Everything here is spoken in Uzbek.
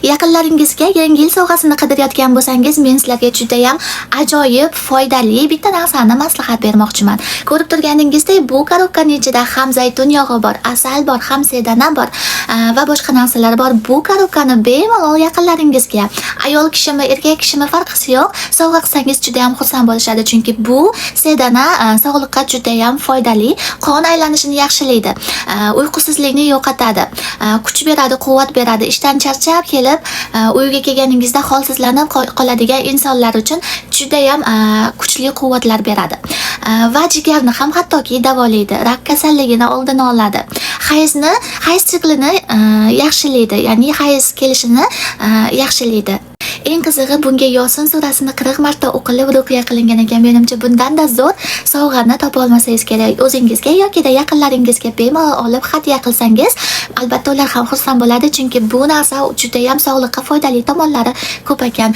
Yaqinlaringizga Yangi yil sovg'asini qidirayotgan bo'lsangiz, men sizlarga juda ham ajoyib, foydali bitta narsani maslahat bermoqchiman. Ko'rib turganingizdek, bu korobkaning ichida ham zaytun yog'i bor, asal bor, ham sedana bor va boshqa narsalar bor. Bu korobkani bemalol yaqinlaringizga, ayol kishimi, erkak kishimi farqisi yo'q, sovg'a qilsangiz juda ham xursand bo'lishadi, chunki bu sedana sog'liqqa juda ham foydali, qon aylanishini yaxshilaydi, uyqusizlikni yo'qotadi, kuch beradi, quvvat beradi. Ishdan charchab kelib, uyga kelganingizda holsizlanib qoladigan insonlar uchun juda ham kuchli quvvatlar beradi. Va jigarni ham hattoki davolaydi, rak kasalligini oldini oladi. Hayz siklini yaxshilaydi, ya'ni hayz kelishini yaxshilaydi. Eng qizig'i, bunga Yosin surasini 40 marta o'qilib ruqya qilingan ekan. Menimcha bundan-da zo'r sovg'ani topa olmasangiz kerak. O'zingizga yoki yaqinlaringizga bemalol olib hadya qilsangiz, albatta ular ham xursand bo'ladi, chunki bu narsa juda ham sog'liqqa foydali tomonlari ko'p ekan.